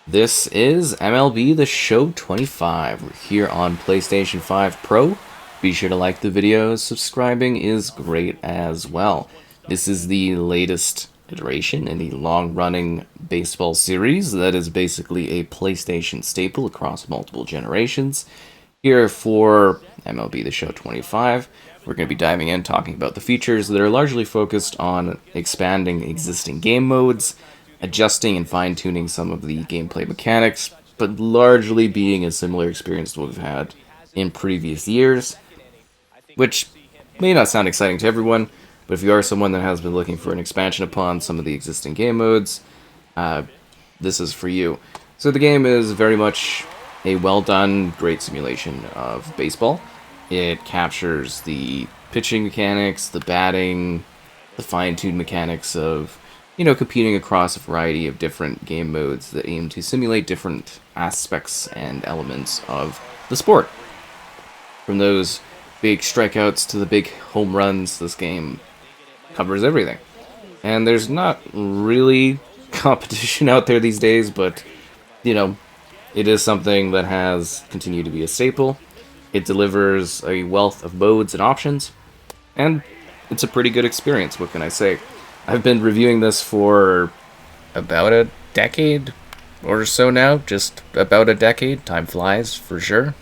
This is MLB The Show 25. We're here on PlayStation 5 Pro. Be sure to like the videos. Subscribing is great as well. This is the latest iteration in the long-running baseball series that is basically a PlayStation staple across multiple generations. Here for MLB The Show 25, we're going to be diving in talking about the features that are largely focused on expanding existing game modes, adjusting and fine-tuning some of the gameplay mechanics, but largely being a similar experience to what we've had in previous years, which may not sound exciting to everyone, but if you are someone that has been looking for an expansion upon some of the existing game modes, this is for you. So the game is very much a well-done, great simulation of baseball. It captures the pitching mechanics, the batting, the fine-tuned mechanics of competing across a variety of different game modes that aim to simulate different aspects and elements of the sport. From those big strikeouts to the big home runs, this game covers everything. And there's not really competition out there these days, but, it is something that has continued to be a staple. It delivers a wealth of modes and options, and it's a pretty good experience, what can I say? I've been reviewing this for about a decade or so now, just about a decade. Time flies, for sure.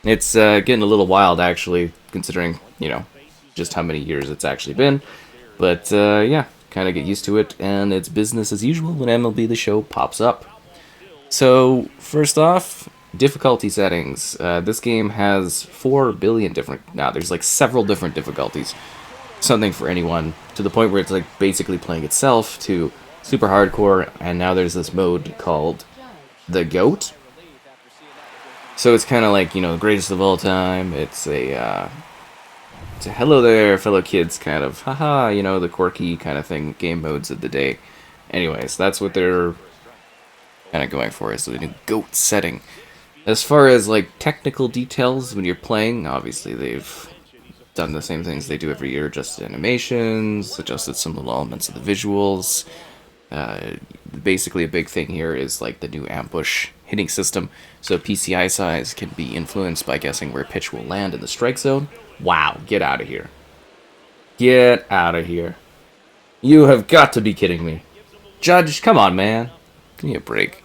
It's getting a little wild, actually, considering, just how many years it's actually been. But, yeah, kind of get used to it, and it's business as usual when MLB The Show pops up. So, first off, difficulty settings. This game has 4 billion different... there's like several different difficulties. Something for anyone, to the point where it's like basically playing itself, to super hardcore, and now there's this mode called the GOAT. So it's kind of like, the greatest of all time. It's a hello there, fellow kids kind of, haha, the quirky kind of thing, game modes of the day. Anyways, that's what they're kind of going for, is the new GOAT setting. As far as like technical details when you're playing, obviously they've done the same things they do every year, adjusted animations, adjusted some little elements of the visuals. Basically a big thing here is like the new ambush hitting system, so PCI size can be influenced by guessing where a pitch will land in the strike zone. Wow, get out of here. Get out of here. You have got to be kidding me. Judge, come on, man. Give me a break.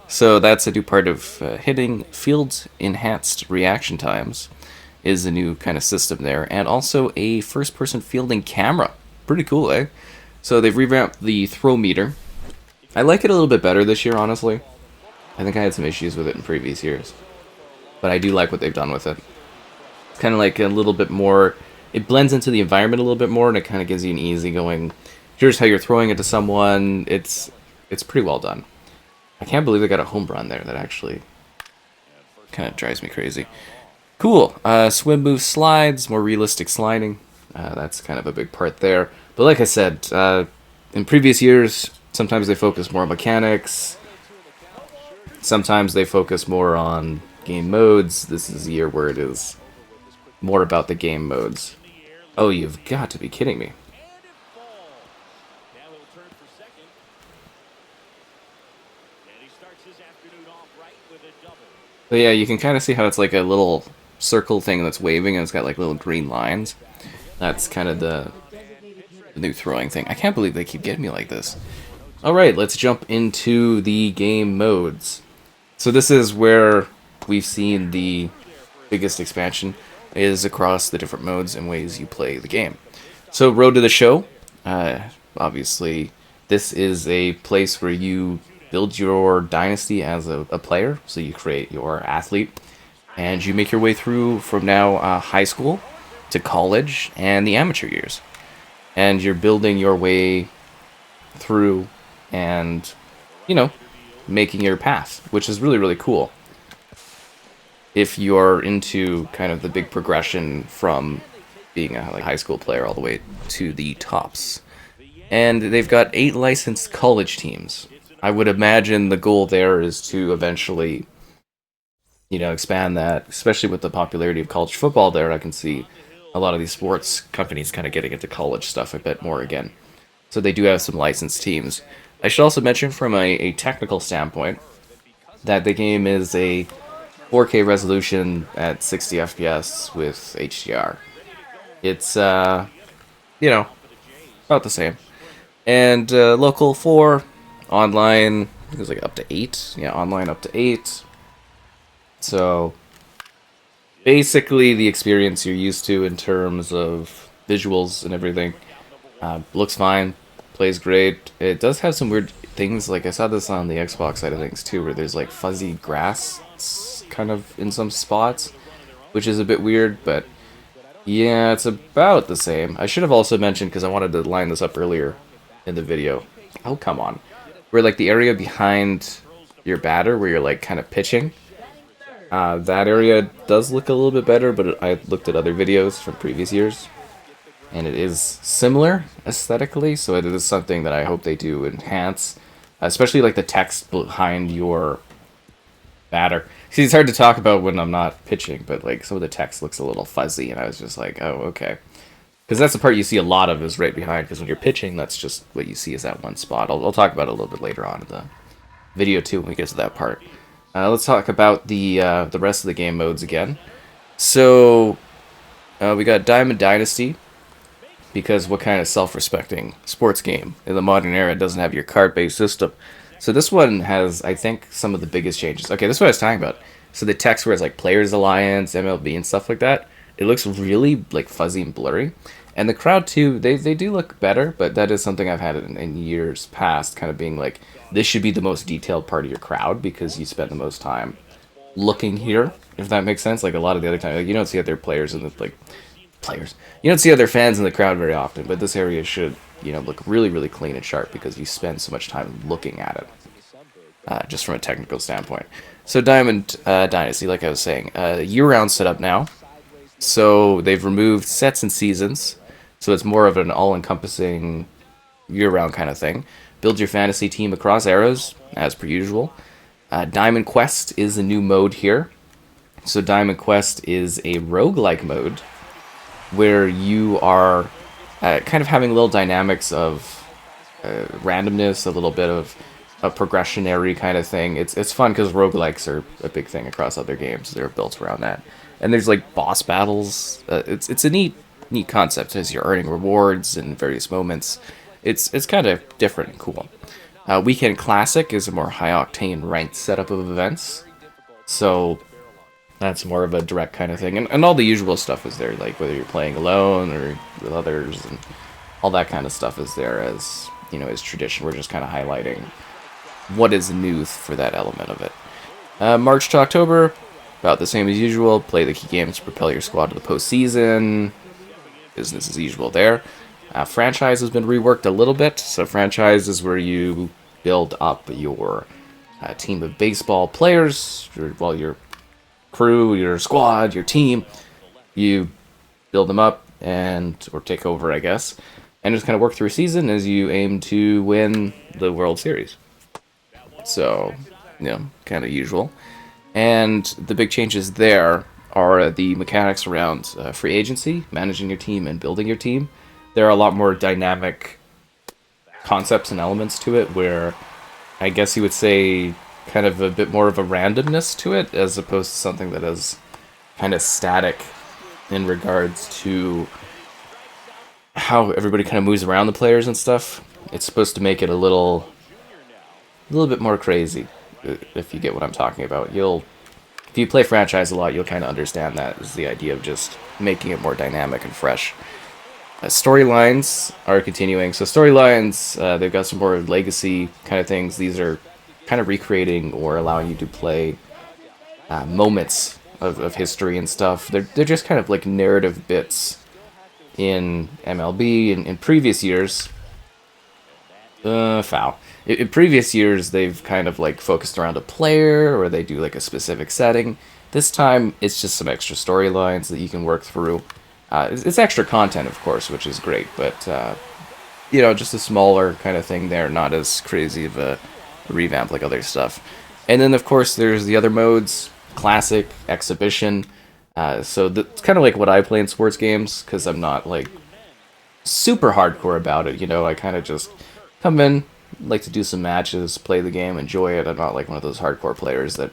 So that's a new part of hitting. Field enhanced reaction times is a new kind of system there, and also a first-person fielding camera. Pretty cool, eh? So they've revamped the throw meter. I like it a little bit better this year, honestly. I think I had some issues with it in previous years, but I do like what they've done with it. It's kind of like a little bit more... It blends into the environment a little bit more, and it kind of gives you an easy-going... Here's how you're throwing it to someone. It's pretty well done. I can't believe they got a home run there. That actually kind of drives me crazy. Cool. Swim move slides, more realistic sliding. That's kind of a big part there. But like I said, in previous years, sometimes they focus more on mechanics. Sometimes they focus more on game modes. This is a year where it is more about the game modes. Oh, you've got to be kidding me. But yeah, you can kind of see how it's like a little circle thing that's waving, and it's got like little green lines. That's kind of the new throwing thing. I can't believe they keep getting me like this. Alright, let's jump into the game modes. So this is where we've seen the biggest expansion, is across the different modes and ways you play the game. So Road to the Show, obviously this is a place where you build your dynasty as a player, so you create your athlete, and you make your way through from now high school to college and the amateur years. And you're building your way through and, making your path, which is really, really cool. If you're into kind of the big progression from being a high school player all the way to the tops. And they've got 8 licensed college teams. I would imagine the goal there is to eventually, expand that, especially with the popularity of college football there. I can see a lot of these sports companies kind of getting into college stuff a bit more again. So they do have some licensed teams. I should also mention from a technical standpoint that the game is a 4K resolution at 60 FPS with HDR. It's, you know, about the same. And local 4, online, it was like up to 8. Yeah, online up to 8. So basically the experience you're used to in terms of visuals and everything. Looks fine, plays great. It does have some weird things, like I saw this on the Xbox side of things too, where there's like fuzzy grass kind of in some spots, which is a bit weird, but yeah, it's about the same. I should have also mentioned, because I wanted to line this up earlier in the video. Oh, come on. Where like the area behind your batter, where you're like kind of pitching, that area does look a little bit better, but I looked at other videos from previous years, and it is similar aesthetically, so it is something that I hope they do enhance, especially like the text behind your batter. See, it's hard to talk about when I'm not pitching, but like some of the text looks a little fuzzy, and I was just like, oh, okay. Because that's the part you see a lot of is right behind, because when you're pitching, that's just what you see is that one spot. I'll talk about it a little bit later on in the video too when we get to that part. Let's talk about the rest of the game modes again. So we got Diamond Dynasty, because what kind of self-respecting sports game in the modern era doesn't have your card-based system? So this one has, I think, some of the biggest changes. Okay, this is what I was talking about. So the text where it's like Players Alliance, MLB, and stuff like that, it looks really like fuzzy and blurry. And the crowd too, they do look better, but that is something I've had in years past, kind of being like, this should be the most detailed part of your crowd because you spend the most time looking here, if that makes sense. Like a lot of the other time, like, you don't see other players in the players. You don't see other fans in the crowd very often, but this area should, look really, really clean and sharp because you spend so much time looking at it, just from a technical standpoint. So Diamond Dynasty, like I was saying, year-round setup now. So they've removed sets and seasons, so it's more of an all-encompassing year-round kind of thing. Build your fantasy team across eras, as per usual. Diamond Quest is a new mode here. So Diamond Quest is a roguelike mode where you are kind of having little dynamics of randomness, a little bit of a progressionary kind of thing. It's fun because roguelikes are a big thing across other games. They're built around that. And there's like boss battles. It's a neat concept as you're earning rewards in various moments. It's kind of different and cool. Weekend Classic is a more high-octane ranked setup of events. So that's more of a direct kind of thing. And all the usual stuff is there, like whether you're playing alone or with others, and all that kind of stuff is there as, as tradition. We're just kind of highlighting what is new for that element of it. March to October, about the same as usual. Play the key games to propel your squad to the postseason. Business as usual there. Franchise has been reworked a little bit. So franchise is where you build up your team of baseball players, your crew, your squad, your team. You build them up or take over, I guess, and just kind of work through a season as you aim to win the World Series. So, kind of usual. And the big changes there are the mechanics around free agency, managing your team, and building your team. There are a lot more dynamic concepts and elements to it, where I guess you would say kind of a bit more of a randomness to it, as opposed to something that is kind of static in regards to how everybody kind of moves around the players and stuff. It's supposed to make it a little bit more crazy, if you get what I'm talking about. If you play franchise a lot, you'll kind of understand that is the idea of just making it more dynamic and fresh. Storylines are continuing. So storylines, they've got some more legacy kind of things. These are kind of recreating or allowing you to play moments of history and stuff. They're just kind of like narrative bits in MLB. In previous years, foul. In previous years, they've kind of like focused around a player, or they do like a specific setting. This time, it's just some extra storylines that you can work through. It's extra content, of course, which is great, but just a smaller kind of thing there, not as crazy of a revamp like other stuff. And then, of course, there's the other modes: classic, exhibition. So it's kind of like what I play in sports games, because I'm not like super hardcore about it. I kind of just come in, like to do some matches, play the game, enjoy it. I'm not like one of those hardcore players that,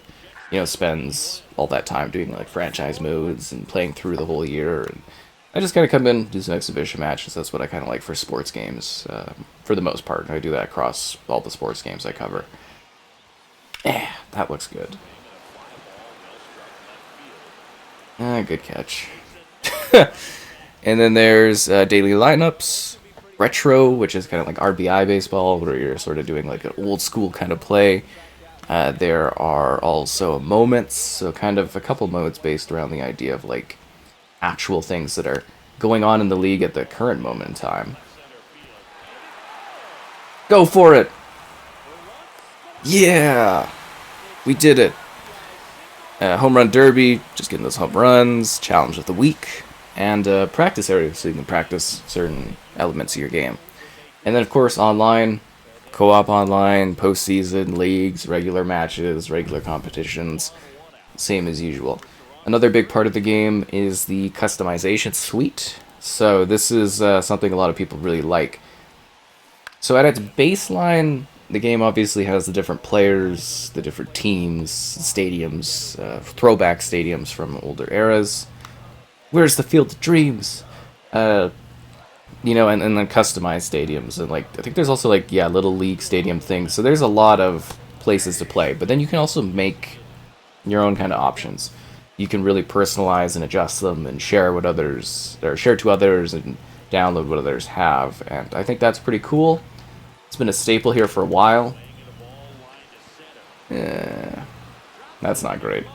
spends all that time doing like franchise modes and playing through the whole year. And I just kind of come in, do some exhibition matches. That's what I kind of like for sports games, for the most part. I do that across all the sports games I cover. That looks good. Good catch. And then there's daily lineups, retro, which is kind of like RBI baseball, where you're sort of doing like an old school kind of play. There are also moments, so kind of a couple modes based around the idea of like actual things that are going on in the league at the current moment in time. Go for it! Yeah! We did it! Home run derby, just getting those home runs, challenge of the week, and practice area, so you can practice certain elements of your game. And then, of course, online, co-op online, postseason, leagues, regular matches, regular competitions, same as usual. Another big part of the game is the customization suite. So this is something a lot of people really like. So at its baseline, the game obviously has the different players, the different teams, stadiums, throwback stadiums from older eras. Where's the Field of Dreams? And then customized stadiums. And, like, I think there's also, like, little league stadium things. So there's a lot of places to play. But then you can also make your own kind of options. You can really personalize and adjust them and share what others, or share to others and download what others have. And I think that's pretty cool. It's been a staple here for a while. Yeah, that's not great.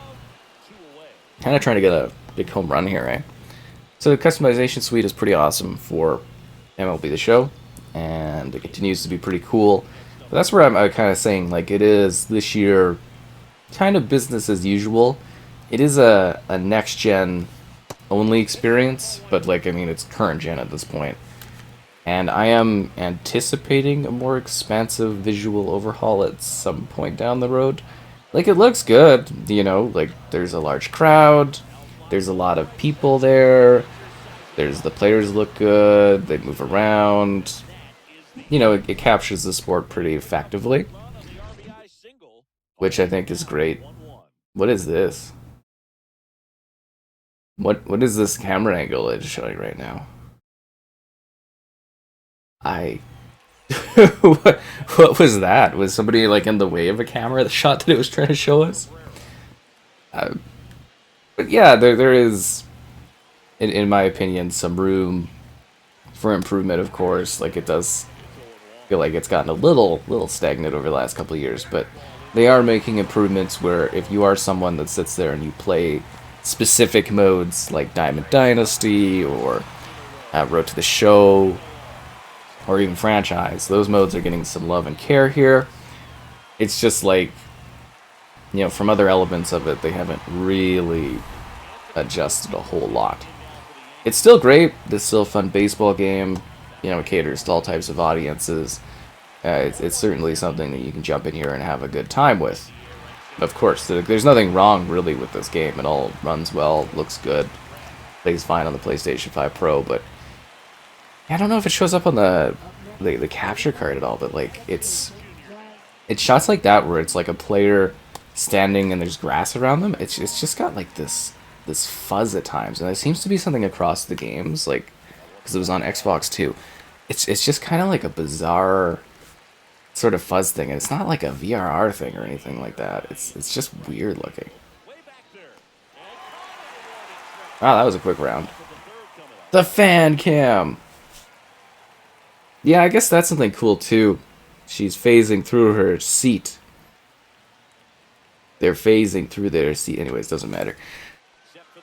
Kind of trying to get a big home run here, eh? So the customization suite is pretty awesome for MLB The Show, and it continues to be pretty cool. But that's where I'm kind of saying, like, it is this year kind of business as usual. It is a next-gen only experience, but, like, I mean, it's current-gen at this point. And I am anticipating a more expansive visual overhaul at some point down the road. Like, it looks good, like, there's a large crowd, there's a lot of people there, the players look good, they move around. It captures the sport pretty effectively, which I think is great. What is this? What is this camera angle it's showing right now? what was that? Was somebody like in the way of a camera, the shot that it was trying to show us? But yeah, there is, in my opinion, some room for improvement, of course. Like, it does feel like it's gotten a little stagnant over the last couple of years, but they are making improvements where if you are someone that sits there and you play specific modes like Diamond Dynasty or Road to the Show, or even franchise, those modes are getting some love and care here. It's just like, from other elements of it, they haven't really adjusted a whole lot. It's still great. It's still a fun baseball game. It caters to all types of audiences. It's certainly something that you can jump in here and have a good time with. Of course, there's nothing wrong really with this game. It all runs well, looks good, plays fine on the PlayStation 5 Pro, but I don't know if it shows up on the capture card at all, but like it's shots like that where it's like a player standing and there's grass around them. It's just got like this fuzz at times, and it seems to be something across the games, like because it was on Xbox too. It's just kind of like a bizarre sort of fuzz thing, and it's not like a VRR thing or anything like that. It's just weird looking. Wow, that was a quick round. The fan cam. Yeah, I guess that's something cool too. She's phasing through her seat. They're phasing through their seat. Anyways, doesn't matter.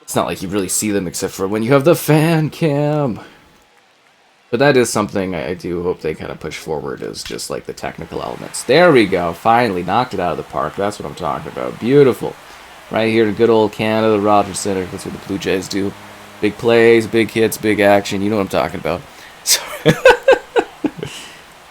It's not like you really see them except for when you have the fan cam. But that is something I do hope they kind of push forward, is just like the technical elements. There we go. Finally knocked it out of the park. That's what I'm talking about. Beautiful. Right here in good old Canada, Rogers Center. That's what the Blue Jays do. Big plays, big hits, big action. You know what I'm talking about. Sorry.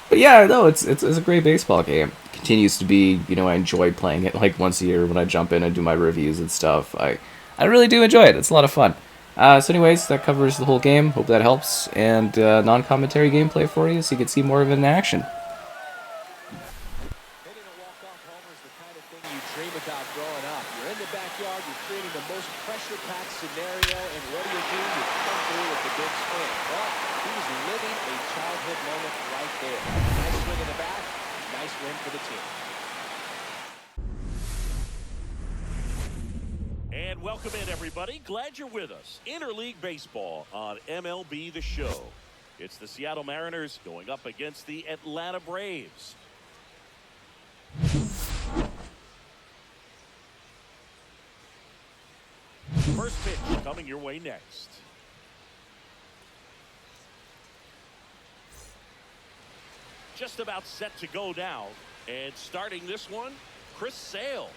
But yeah, no, it's a great baseball game. It continues to be, I enjoy playing it like once a year when I jump in and do my reviews and stuff. I really do enjoy it. It's a lot of fun. So anyways, that covers the whole game. Hope that helps. And non-commentary gameplay for you so you can see more of it in action. homer is the kind of thing you dream about growing up. You're in the backyard, you're creating the most pressure-packed scenario, and what do? You come through with the big swing. Well, he was living a childhood moment right there. Nice swing in the bat, nice win for the team. And welcome in, everybody. Glad you're with us. Interleague Baseball on MLB The Show. It's the Seattle Mariners going up against the Atlanta Braves. First pitch coming your way next. Just about set to go now. And starting this one, Chris Sale.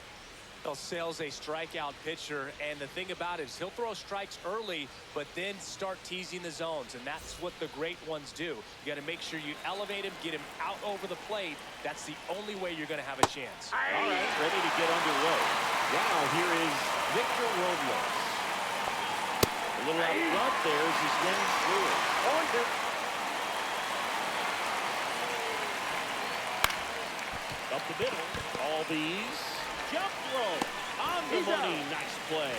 Well, Sale's a strikeout pitcher, and the thing about it is he'll throw strikes early, but then start teasing the zones, and that's what the great ones do. You got to make sure you elevate him, get him out over the plate. That's the only way you're going to have a chance. All right, ready to get underway. Now here is Victor Robles. A little out front there as he swings through it. Up the middle, all these. Jump throw on the money. Nice play.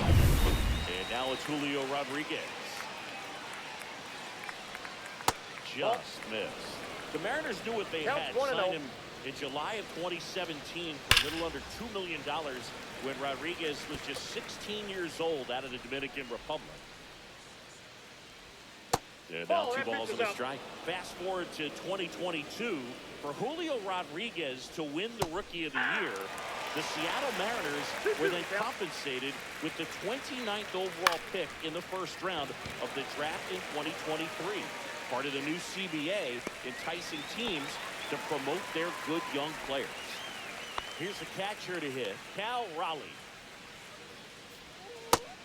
And now it's Julio Rodriguez. Just missed. The Mariners knew what they had. Signed him in July of 2017 for a little under $2 million when Rodriguez was just 16 years old out of the Dominican Republic. And now 2 balls and a strike. Fast forward to 2022. For Julio Rodriguez to win the Rookie of the Year, the Seattle Mariners were then compensated with the 29th overall pick in the first round of the draft in 2023. Part of the new CBA, enticing teams to promote their good young players. Here's the catcher to hit, Cal Raleigh.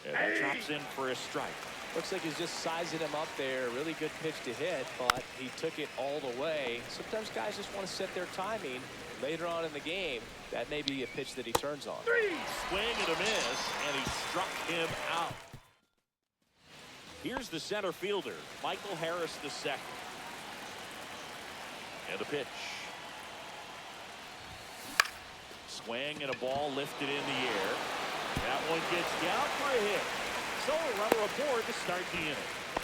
And that drops in for a strike. Looks like he's just sizing him up there. Really good pitch to hit, but he took it all the way. Sometimes guys just want to set their timing. Later on in the game, that may be a pitch that he turns on. Swing and a miss, and he struck him out. Here's the center fielder, Michael Harris II. And the pitch. Swing and a ball lifted in the air. That one gets down for a hit. So a runner aboard to start the inning.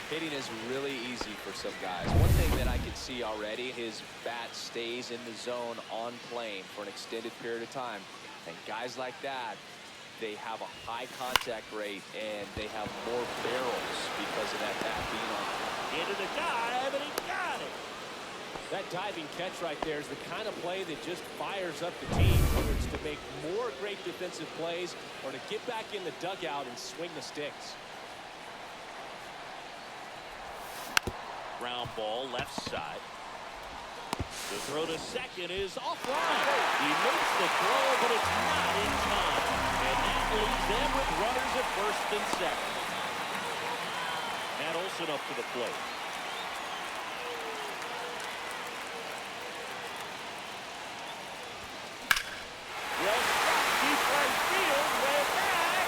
Hitting is really easy for some guys. One thing that I can see already, his bat stays in the zone on plane for an extended period of time. And guys like that, they have a high contact rate and they have more barrels because of that bat being on. Into the dive, and he got it. That diving catch right there is the kind of play that just fires up the team, whether it's to make more great defensive plays or to get back in the dugout and swing the sticks. Ground ball left side. The throw to second is offline. He makes the throw, but it's not in time. And that leaves them with runners at first and second. Matt Olson up to the plate. Well, deep right field, way back,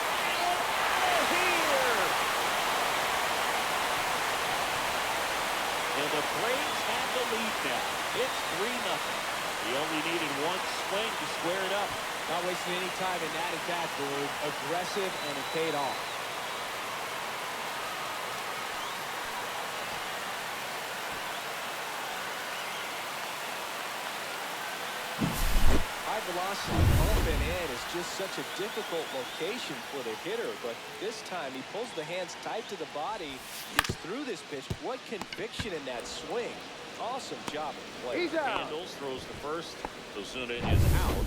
and here. And the Braves have the lead now. It's 3-0. He only needed one swing to square it up. Not wasting any time in that at-bat, Boyd. Aggressive, and it paid off. High velocity bumping in is just such a difficult location for the hitter, but this time he pulls the hands tight to the body, gets through this pitch. What conviction in that swing. Awesome job of play. He's out. Handles throws the first. Ozuna is out.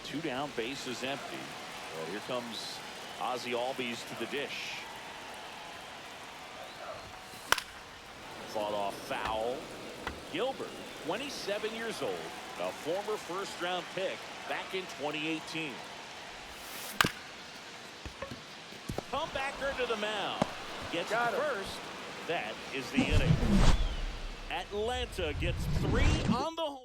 2 down, base is empty. Well, here comes Ozzie Albies to the dish. Fought off foul. Gilbert, 27 years old, a former first-round pick back in 2018. Comebacker to the mound. Gets it first. That is the inning. Atlanta gets 3 on the homer.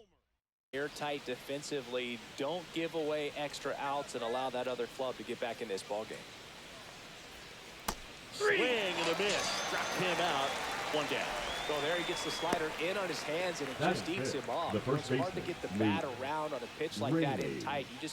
Airtight defensively. Don't give away extra outs and allow that other club to get back in this ballgame. Swing and a miss. Dropped him out. 1 down. So there he gets the slider in on his hands, and it That's just eats it. him off. The first It's hard to baseman, get the Lee. bat around on a pitch like that in tight. You just